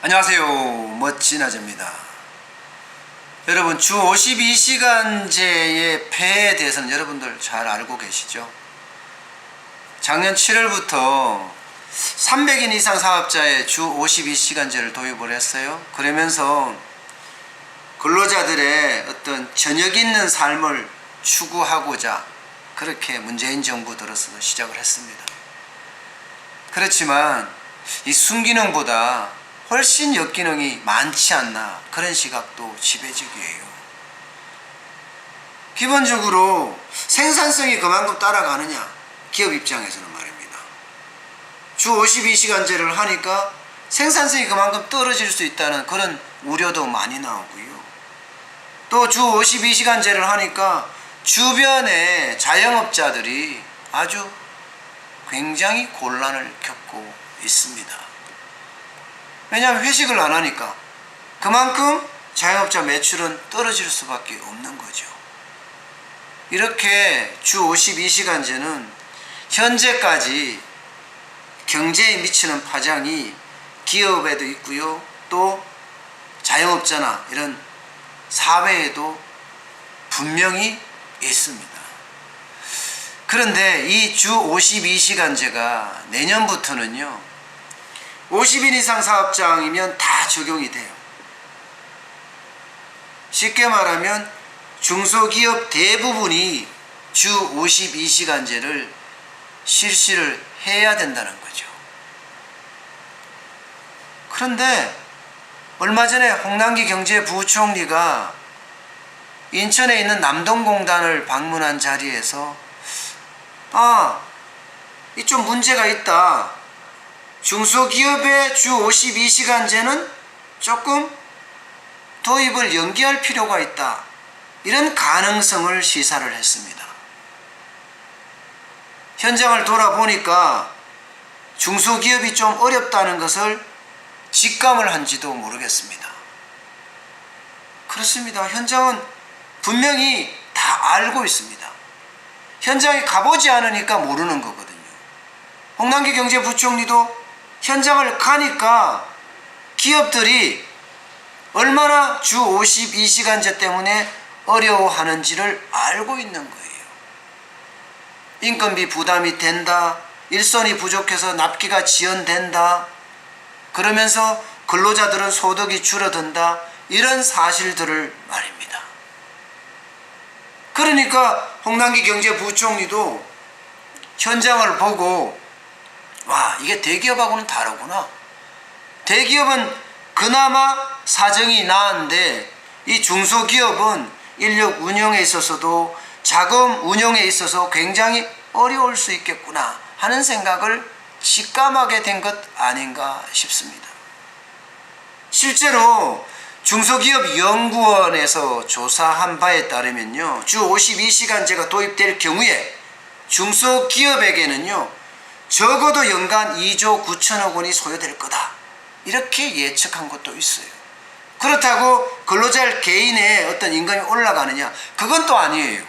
안녕하세요. 멋진 아재입니다. 여러분, 주 52시간제의 폐해에 대해서는 여러분들 잘 알고 계시죠? 작년 7월부터 300인 이상 사업자의 주 52시간제를 도입을 했어요. 그러면서 근로자들의 어떤 저녁 있는 삶을 추구하고자 그렇게 문재인 정부 들어서 시작을 했습니다. 그렇지만 이 순기능보다 훨씬 역기능이 많지 않나, 그런 시각도 지배적이에요. 기본적으로 생산성이 그만큼 따라가느냐, 기업 입장에서는 말입니다. 주 52시간제를 하니까 생산성이 그만큼 떨어질 수 있다는 그런 우려도 많이 나오고요. 또 주 52시간제를 하니까 주변의 자영업자들이 아주 굉장히 곤란을 겪고 있습니다. 왜냐하면 회식을 안 하니까 그만큼 자영업자 매출은 떨어질 수밖에 없는 거죠. 이렇게 주 52시간제는 현재까지 경제에 미치는 파장이 기업에도 있고요, 또 자영업자나 이런 사회에도 분명히 있습니다. 그런데 이 주 52시간제가 내년부터는요, 50인 이상 사업장이면 다 적용이 돼요. 쉽게 말하면 중소기업 대부분이 주 52시간제를 실시를 해야 된다는 거죠. 그런데 얼마 전에 홍남기 경제부총리가 인천에 있는 남동공단을 방문한 자리에서 이 좀 문제가 있다. 중소기업의 주 52시간제는 조금 도입을 연기할 필요가 있다, 이런 가능성을 시사를 했습니다. 현장을 돌아보니까 중소기업이 좀 어렵다는 것을 직감을 한지도 모르겠습니다. 그렇습니다. 현장은 분명히 다 알고 있습니다. 현장에 가보지 않으니까 모르는 거거든요. 홍남기 경제부총리도 현장을 가니까 기업들이 얼마나 주 52시간제 때문에 어려워하는지를 알고 있는 거예요. 인건비 부담이 된다, 일손이 부족해서 납기가 지연된다, 그러면서 근로자들은 소득이 줄어든다, 이런 사실들을 말입니다. 그러니까 홍남기 경제부총리도 현장을 보고 이게 대기업하고는 다르구나. 대기업은 그나마 사정이 나은데 이 중소기업은 인력 운영에 있어서도 자금 운영에 있어서 굉장히 어려울 수 있겠구나 하는 생각을 직감하게 된 것 아닌가 싶습니다. 실제로 중소기업연구원에서 조사한 바에 따르면요, 주 52시간제가 도입될 경우에 중소기업에게는요, 적어도 연간 2조 9천억 원이 소요될 거다, 이렇게 예측한 것도 있어요. 그렇다고 근로자 개인의 어떤 임금이 올라가느냐, 그건 또 아니에요.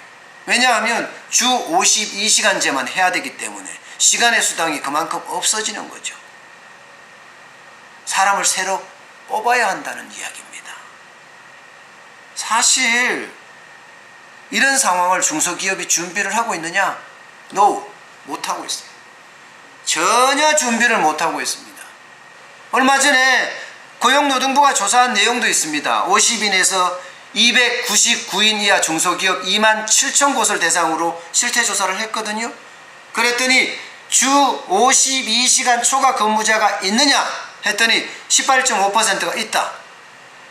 왜냐하면 주 52시간제만 해야 되기 때문에 시간의 수당이 그만큼 없어지는 거죠. 사람을 새로 뽑아야 한다는 이야기입니다. 사실 이런 상황을 중소기업이 준비를 하고 있느냐? No, 못하고 있어요. 전혀 준비를 못하고 있습니다. 얼마 전에 고용노동부가 조사한 내용도 있습니다. 50인에서 299인 이하 중소기업 2만 7천 곳을 대상으로 실태조사를 했거든요. 그랬더니 주 52시간 초과 근무자가 있느냐 했더니 18.5%가 있다.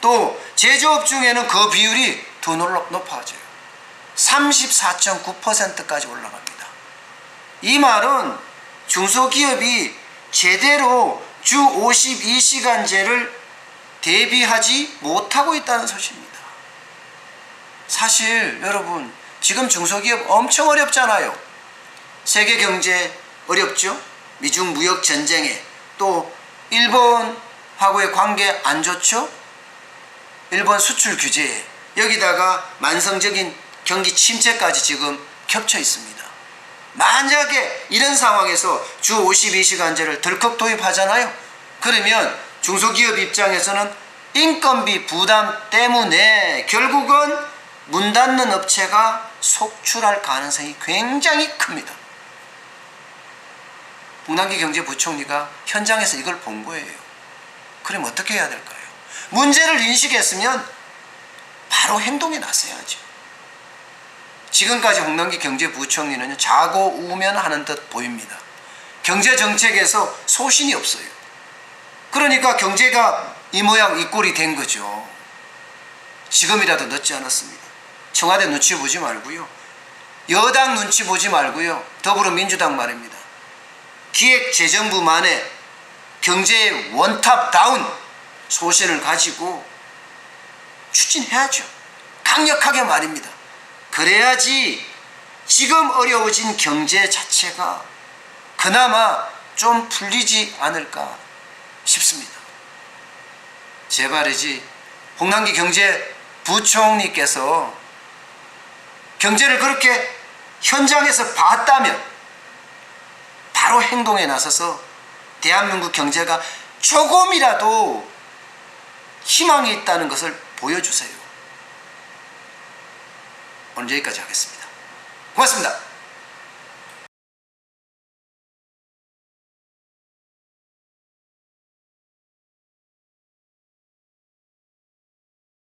또 제조업 중에는 그 비율이 더 높아져요. 34.9%까지 올라갑니다. 이 말은 중소기업이 제대로 주 52시간제를 대비하지 못하고 있다는 소식입니다. 사실 여러분, 지금 중소기업 엄청 어렵잖아요. 세계 경제 어렵죠? 미중 무역 전쟁에, 또 일본하고의 관계 안 좋죠? 일본 수출 규제에, 여기다가 만성적인 경기 침체까지 지금 겹쳐 있습니다. 만약에 이런 상황에서 주 52시간제를 덜컥 도입하잖아요. 그러면 중소기업 입장에서는 인건비 부담 때문에 결국은 문 닫는 업체가 속출할 가능성이 굉장히 큽니다. 홍남기 경제부총리가 현장에서 이걸 본 거예요. 그럼 어떻게 해야 될까요? 문제를 인식했으면 바로 행동에 나서야죠. 지금까지 홍남기 경제부총리는 자고 우면 하는 듯 보입니다. 경제정책에서 소신이 없어요. 그러니까 경제가 이 모양 이 꼴이 된 거죠. 지금이라도 늦지 않았습니다. 청와대 눈치 보지 말고요. 여당 눈치 보지 말고요. 더불어민주당 말입니다. 기획재정부만의 경제의 원탑다운 소신을 가지고 추진해야죠. 강력하게 말입니다. 그래야지 지금 어려워진 경제 자체가 그나마 좀 풀리지 않을까 싶습니다. 제발이지 홍남기 경제부총리께서 경제를 그렇게 현장에서 봤다면 바로 행동에 나서서 대한민국 경제가 조금이라도 희망이 있다는 것을 보여주세요. 오늘 여기까지 하겠습니다. 고맙습니다.